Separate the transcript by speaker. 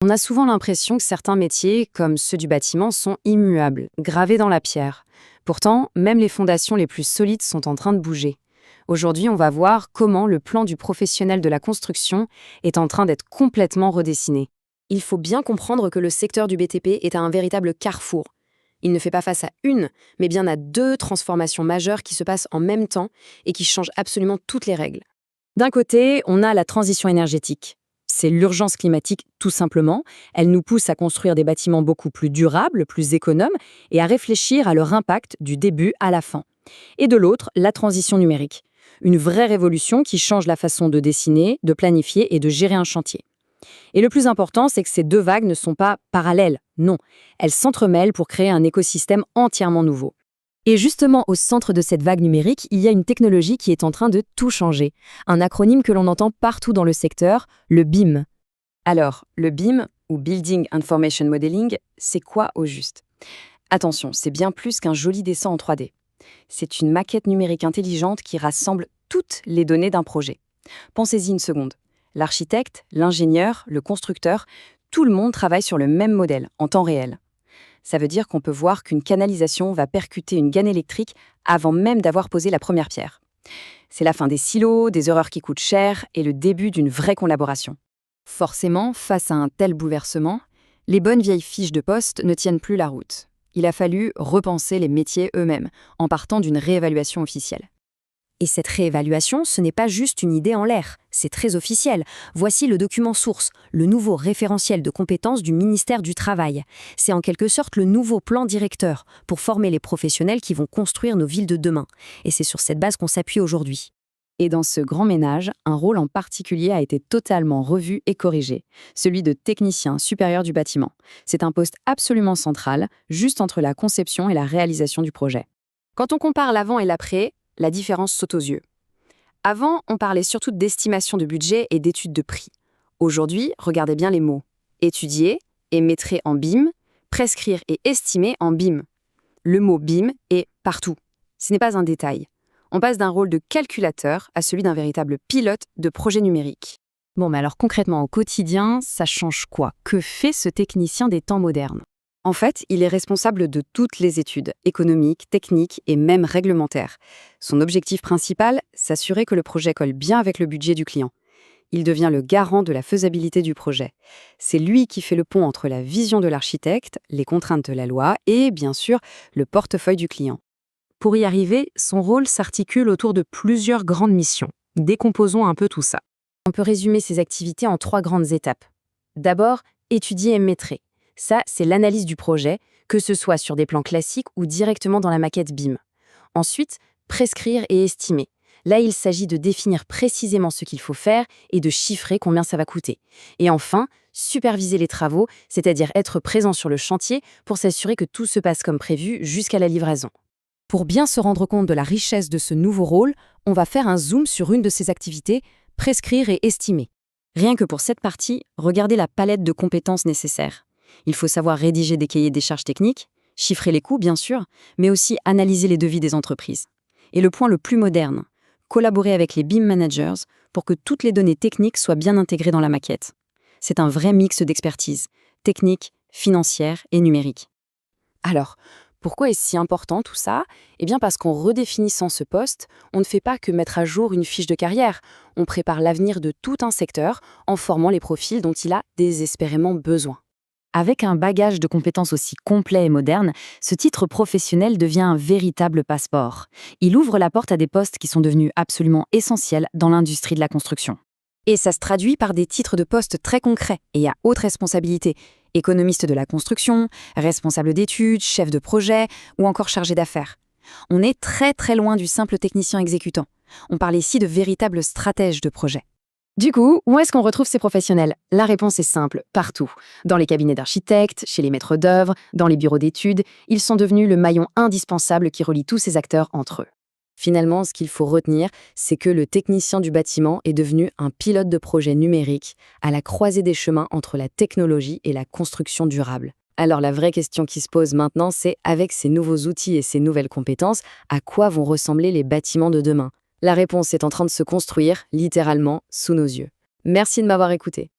Speaker 1: On a souvent l'impression que certains métiers, comme ceux du bâtiment, sont immuables, gravés dans la pierre. Pourtant, même les fondations les plus solides sont en train de bouger. Aujourd'hui, on va voir comment le plan du professionnel de la construction est en train d'être complètement redessiné. Il faut bien comprendre que le secteur du BTP est à un véritable carrefour. Il ne fait pas face à une, mais bien à deux transformations majeures qui se passent en même temps et qui changent absolument toutes les règles. D'un côté, on a la transition énergétique. C'est l'urgence climatique, tout simplement. Elle nous pousse à construire des bâtiments beaucoup plus durables, plus économes, et à réfléchir à leur impact du début à la fin. Et de l'autre, la transition numérique. Une vraie révolution qui change la façon de dessiner, de planifier et de gérer un chantier. Et le plus important, c'est que ces deux vagues ne sont pas parallèles, non. Elles s'entremêlent pour créer un écosystème entièrement nouveau. Et justement, au centre de cette vague numérique, il y a une technologie qui est en train de tout changer. Un acronyme que l'on entend partout dans le secteur, le BIM. Alors, le BIM, ou Building Information Modeling, c'est quoi au juste? Attention, c'est bien plus qu'un joli dessin en 3D. C'est une maquette numérique intelligente qui rassemble toutes les données d'un projet. Pensez-y une seconde. L'architecte, l'ingénieur, le constructeur, tout le monde travaille sur le même modèle, en temps réel. Ça veut dire qu'on peut voir qu'une canalisation va percuter une gaine électrique avant même d'avoir posé la première pierre. C'est la fin des silos, des erreurs qui coûtent cher et le début d'une vraie collaboration. Forcément, face à un tel bouleversement, les bonnes vieilles fiches de poste ne tiennent plus la route. Il a fallu repenser les métiers eux-mêmes, en partant d'une réévaluation officielle. Et cette réévaluation, ce n'est pas juste une idée en l'air, c'est très officiel. Voici le document source, le nouveau référentiel de compétences du ministère du Travail. C'est en quelque sorte le nouveau plan directeur pour former les professionnels qui vont construire nos villes de demain. Et c'est sur cette base qu'on s'appuie aujourd'hui. Et dans ce grand ménage, un rôle en particulier a été totalement revu et corrigé, celui de technicien supérieur du bâtiment. C'est un poste absolument central, juste entre la conception et la réalisation du projet. Quand on compare l'avant et l'après, la différence saute aux yeux. Avant, on parlait surtout d'estimation de budget et d'études de prix. Aujourd'hui, regardez bien les mots. Étudier et mettre en BIM, prescrire et estimer en BIM. Le mot BIM est partout. Ce n'est pas un détail. On passe d'un rôle de calculateur à celui d'un véritable pilote de projet numérique. Bon, mais alors concrètement, au quotidien, ça change quoi? Que fait ce technicien des temps modernes? En fait, il est responsable de toutes les études, économiques, techniques et même réglementaires. Son objectif principal, s'assurer que le projet colle bien avec le budget du client. Il devient le garant de la faisabilité du projet. C'est lui qui fait le pont entre la vision de l'architecte, les contraintes de la loi et, bien sûr, le portefeuille du client. Pour y arriver, son rôle s'articule autour de plusieurs grandes missions. Décomposons un peu tout ça. On peut résumer ses activités en 3 grandes étapes. D'abord, étudier et maîtriser. Ça, c'est l'analyse du projet, que ce soit sur des plans classiques ou directement dans la maquette BIM. Ensuite, prescrire et estimer. Là, il s'agit de définir précisément ce qu'il faut faire et de chiffrer combien ça va coûter. Et enfin, superviser les travaux, c'est-à-dire être présent sur le chantier pour s'assurer que tout se passe comme prévu jusqu'à la livraison. Pour bien se rendre compte de la richesse de ce nouveau rôle, on va faire un zoom sur une de ces activités, prescrire et estimer. Rien que pour cette partie, regardez la palette de compétences nécessaires. Il faut savoir rédiger des cahiers des charges techniques, chiffrer les coûts bien sûr, mais aussi analyser les devis des entreprises. Et le point le plus moderne, collaborer avec les BIM managers pour que toutes les données techniques soient bien intégrées dans la maquette. C'est un vrai mix d'expertise, technique, financière et numérique. Alors, pourquoi est-ce si important tout ça? Eh bien parce qu'en redéfinissant ce poste, on ne fait pas que mettre à jour une fiche de carrière, on prépare l'avenir de tout un secteur en formant les profils dont il a désespérément besoin. Avec un bagage de compétences aussi complet et moderne, ce titre professionnel devient un véritable passeport. Il ouvre la porte à des postes qui sont devenus absolument essentiels dans l'industrie de la construction. Et ça se traduit par des titres de postes très concrets et à haute responsabilité. Économiste de la construction, responsable d'études, chef de projet ou encore chargé d'affaires. On est très très loin du simple technicien exécutant. On parle ici de véritables stratèges de projet. Du coup, où est-ce qu'on retrouve ces professionnels? La réponse est simple, partout. Dans les cabinets d'architectes, chez les maîtres d'œuvre, dans les bureaux d'études, ils sont devenus le maillon indispensable qui relie tous ces acteurs entre eux. Finalement, ce qu'il faut retenir, c'est que le technicien du bâtiment est devenu un pilote de projet numérique à la croisée des chemins entre la technologie et la construction durable. Alors la vraie question qui se pose maintenant, c'est avec ces nouveaux outils et ces nouvelles compétences, à quoi vont ressembler les bâtiments de demain? La réponse est en train de se construire, littéralement, sous nos yeux. Merci de m'avoir écouté.